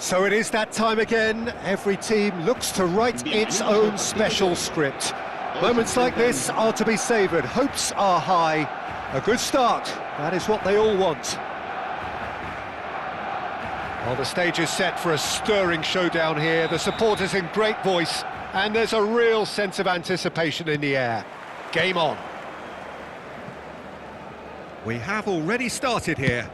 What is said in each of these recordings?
So it is that time again. Every team looks to write its own special script. Moments like this are to be savoured. Hopes are high. A good start. That is what they all want. Well, the stage is set for a stirring showdown here. The supporters in great voice, and there's a real sense of anticipation in the air. Game on. We have already started here.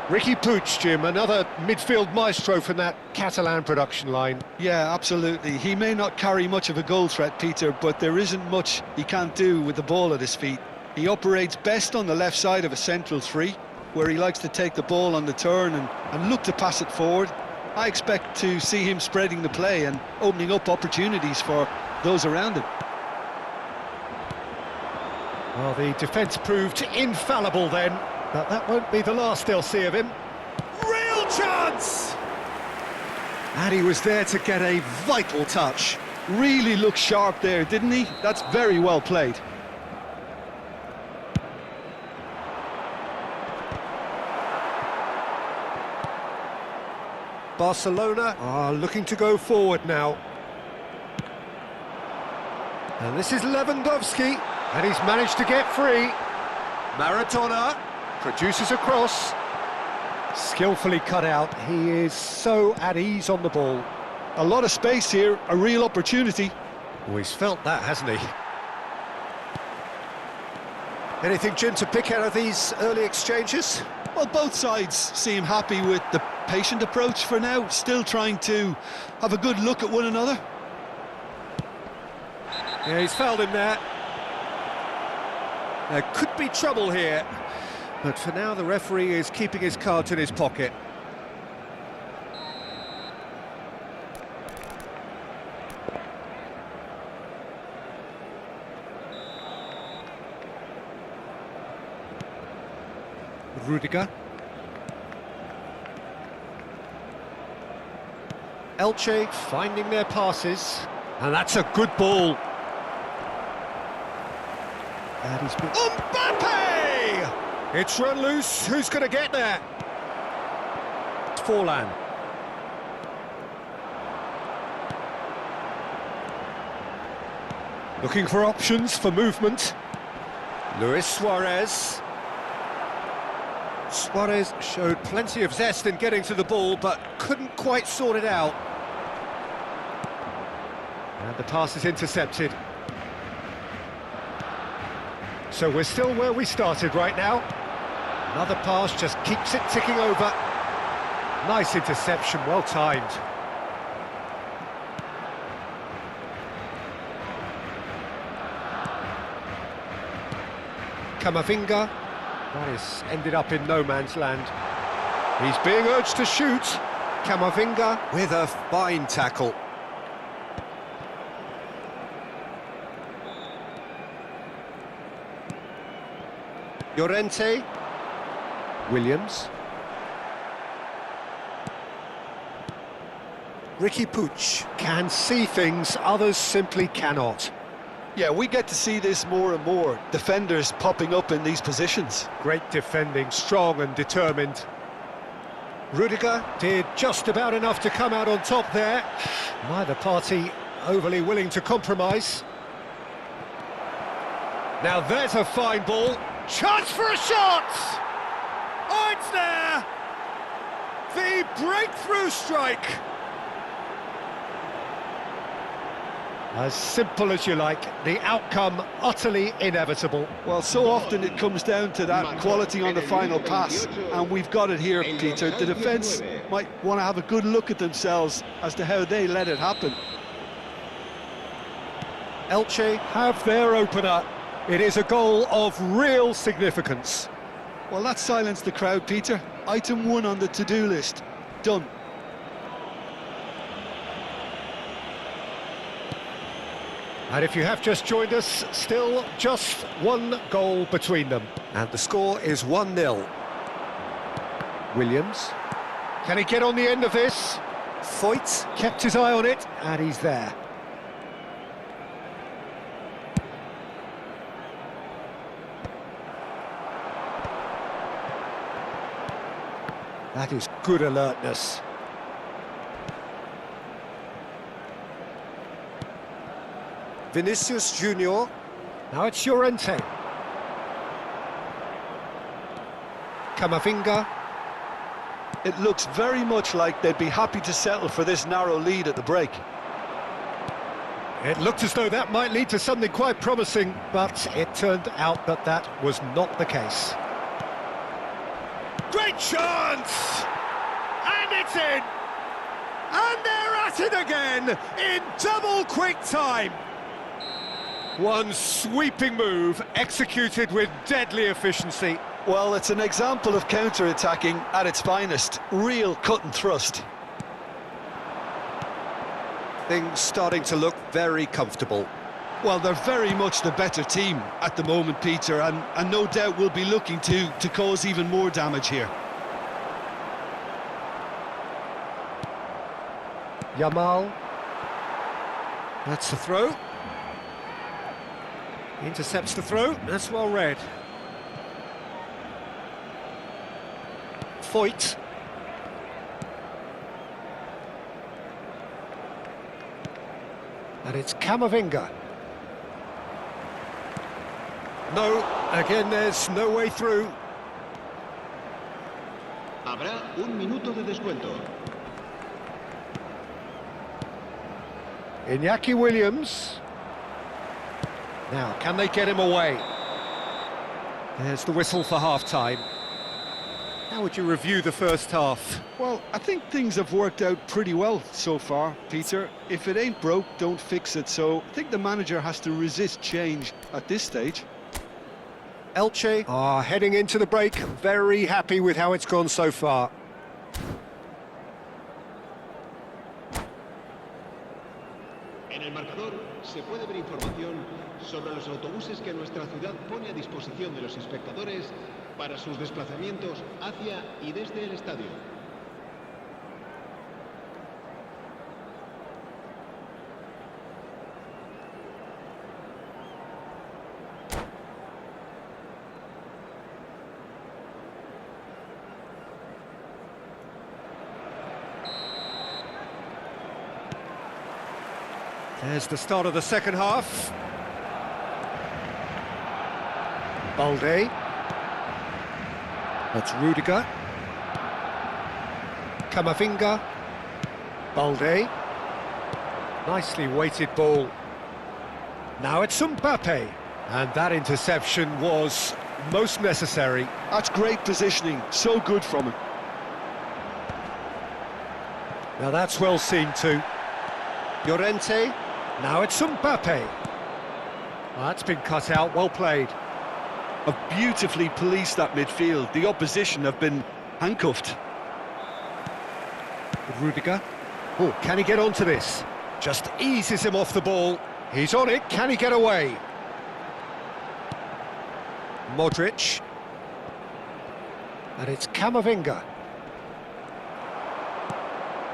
Riqui Puig, Jim, another midfield maestro from that Catalan production line. Yeah, absolutely. He may not carry much of a goal threat, Peter, but there isn't much he can't do with the ball at his feet. He operates best on the left side of a central three, where he likes to take the ball on the turn and look to pass it forward. I expect to see him spreading the play and opening up opportunities for those around him. Well, the defence proved infallible then, but that won't be the last they'll see of him. Real chance! And he was there to get a vital touch. Really looked sharp there, didn't he? That's very well played. Barcelona are looking to go forward now. And this is Lewandowski, and he's managed to get free. Maradona produces a cross. Skillfully cut out. He is so at ease on the ball. A lot of space here, a real opportunity. Oh, he's felt that, hasn't he? Anything, Jim, to pick out of these early exchanges? Well, both sides seem happy with the patient approach for now, still trying to have a good look at one another. Yeah, he's fouled him there. There could be trouble here, but for now the referee is keeping his cards in his pocket. Rudiger. Elche finding their passes, and that's a good ball. And he's been... Mbappe! It's run loose. Who's going to get there? Forlan. Looking for options for movement. Luis Suarez. Suarez showed plenty of zest in getting to the ball, but couldn't quite sort it out. And the pass is intercepted. So we're still where we started right now. Another pass just keeps it ticking over. Nice interception, well timed. Camavinga. That has ended up in no man's land. He's being urged to shoot. Camavinga with a fine tackle. Llorente. Williams. Riqui Puig can see things others simply cannot. Yeah, we get to see this more and more. Defenders popping up in these positions. Great defending, strong and determined. Rudiger did just about enough to come out on top there. Neither party overly willing to compromise. Now there's a fine ball. Chance for a shot! Oh, it's there! The breakthrough strike! As simple as you like, the outcome utterly inevitable. Well, so often it comes down to that quality on the final pass, and we've got it here, Peter. The defence might want to have a good look at themselves as to how they let it happen. Elche have their opener. It is a goal of real significance. Well, that silenced the crowd, Peter. Item 1 on the to-do list. Done. And if you have just joined us, still just one goal between them. And the score is 1-0. Williams. Can he get on the end of this? Foyt kept his eye on it, and he's there. That is good alertness. Vinicius Junior. Now it's Llorente. Camavinga. It looks very much like they'd be happy to settle for this narrow lead at the break. It looked as though that might lead to something quite promising, but it turned out that that was not the case. Great chance! And it's in! And they're at it again, in double quick time! One sweeping move, executed with deadly efficiency. Well, it's an example of counter-attacking at its finest. Real cut and thrust. Things starting to look very comfortable. Well, they're very much the better team at the moment, Peter, and no doubt will be looking to cause even more damage here. Yamal. That's the throw. Intercepts the throw. That's well read. Foyt. And it's Camavinga. No, again there's no way through. Habrá un minuto de descuento. Iñaki Williams. Now, can they get him away? There's the whistle for half-time. How would you review the first half? Well, I think things have worked out pretty well so far, Peter. If it ain't broke, don't fix it. So I think the manager has to resist change at this stage. Elche are heading into the break, very happy with how it's gone so far. En el marcador se puede ver información sobre los autobuses que nuestra ciudad pone a disposición de los espectadores para sus desplazamientos hacia y desde el estadio. There's the start of the second half. Balde. That's Rudiger. Camavinga. Balde. Nicely weighted ball. Now it's Mbappe. And that interception was most necessary. That's great positioning, so good from him. Now that's well seen too. Llorente. Now it's Mbappe. Well, that's been cut out, well played. Have beautifully policed that midfield. The opposition have been handcuffed. Rudiger. Oh, can he get onto this? Just eases him off the ball. He's on it, can he get away? Modric. And it's Camavinga.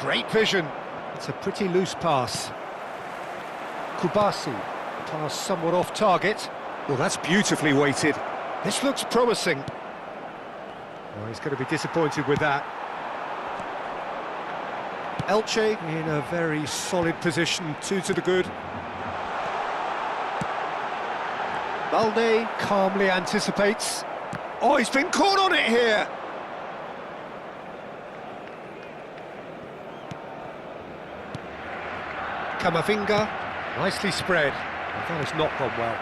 Great vision. It's a pretty loose pass. Kubasi. Pass somewhat off target. Well, that's beautifully weighted. This looks promising. Well, he's going to be disappointed with that. Elche in a very solid position, 2 to the good. Balde calmly anticipates. Oh, he's been caught on it here! Camavinga, nicely spread. Well, that has not gone well.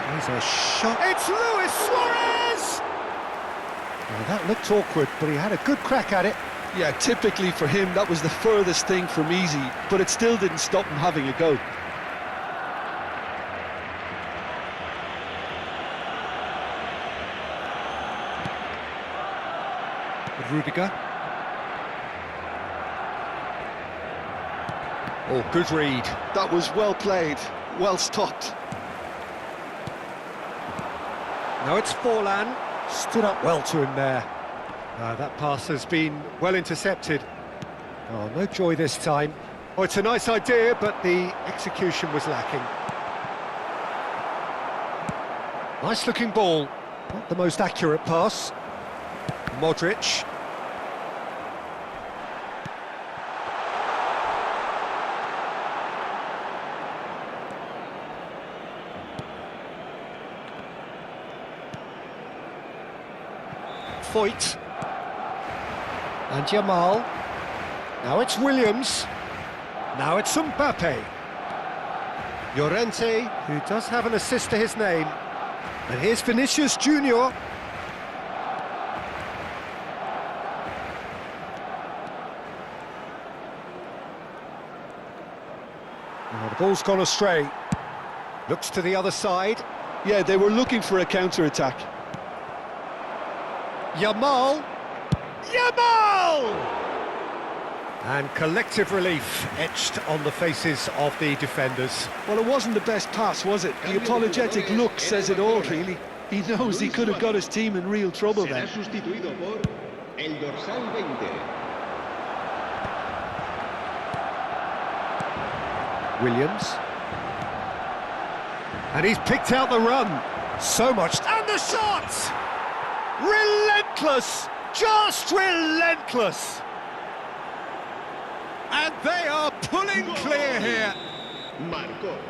Here's a shot. It's Luis Suarez! Well, that looked awkward, but he had a good crack at it. Yeah, typically for him, that was the furthest thing from easy, but it still didn't stop him having a go. Rudiger. Oh, good read. That was well played, well stopped. Now it's Forlan. Stood up well to him there. That pass has been well intercepted. Oh, no joy this time. Oh, it's a nice idea, but the execution was lacking. Nice-looking ball. Not the most accurate pass. Modric. Foyt. And Jamal. Now it's Williams. Now it's Mbappe. Llorente, who does have an assist to his name. And here's Vinicius Junior. Oh, the ball's gone astray. Looks to the other side. Yeah, they were looking for a counter-attack. Yamal! Yamal! And collective relief etched on the faces of the defenders. Well, it wasn't the best pass, was it? The apologetic look says it all, really. He knows he could have got his team in real trouble then. Williams. And he's picked out the run. So much. And the shot! Relentless! Just relentless! And they are pulling clear here.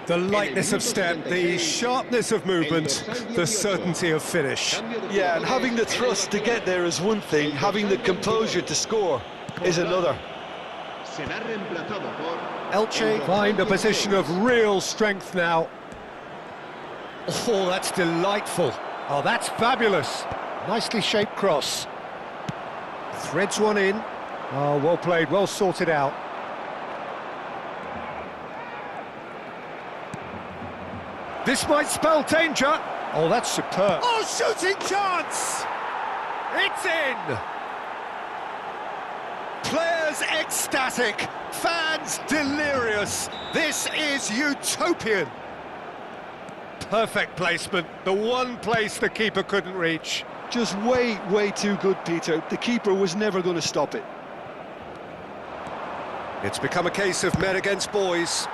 The lightness of step, the sharpness of movement, the certainty of finish. Yeah, and having the thrust to get there is one thing, having the composure to score is another. Elche find a position of real strength now. Oh, that's delightful. Oh, that's fabulous. Nicely shaped cross. Threads one in. Oh, well played, well sorted out. This might spell danger. Oh, that's superb. Oh, shooting chance! It's in! Players ecstatic, fans delirious. This is utopian. Perfect placement, the one place the keeper couldn't reach. Just way too good, Peter. The keeper was never going to stop it. It's become a case of men against boys.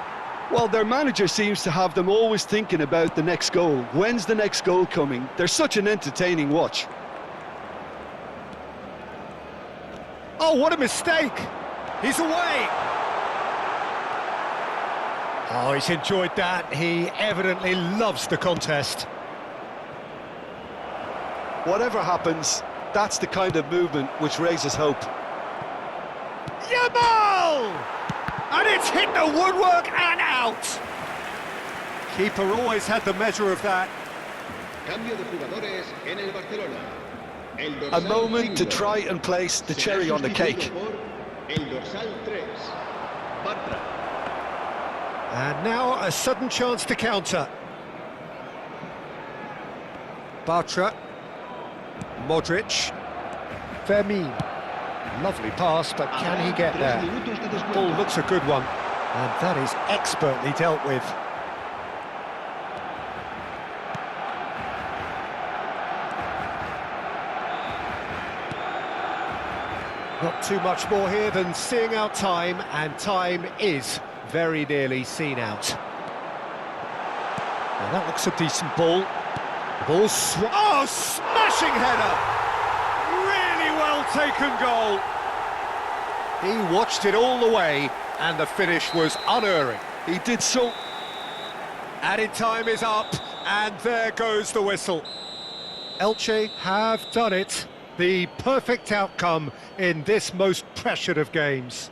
Well, their manager seems to have them always thinking about the next goal. When's the next goal coming? They're such an entertaining watch. Oh, what a mistake! He's away! Oh, he's enjoyed that. He evidently loves the contest. Whatever happens, that's the kind of movement which raises hope. Yamal! And it's hit the woodwork and out! Keeper always had the measure of that. A moment to try and place the cherry on the cake. And now a sudden chance to counter. Bartra. Modric. Fermin. Lovely pass, but can he get there? Ball looks a good one, and that is expertly dealt with. Not too much more here than seeing out time, and time is very nearly seen out. Now that looks a decent ball. The ball's oh, smashing header! Really well taken goal. He watched it all the way, and the finish was unerring. He did so. Added time is up, and there goes the whistle. Elche have done it. The perfect outcome in this most pressured of games.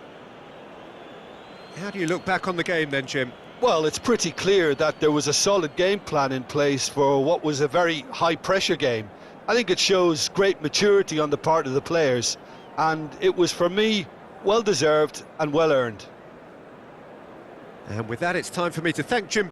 How do you look back on the game then, Jim? Well, it's pretty clear that there was a solid game plan in place for what was a very high-pressure game. I think it shows great maturity on the part of the players, and it was, for me, well-deserved and well-earned. And with that, it's time for me to thank Jim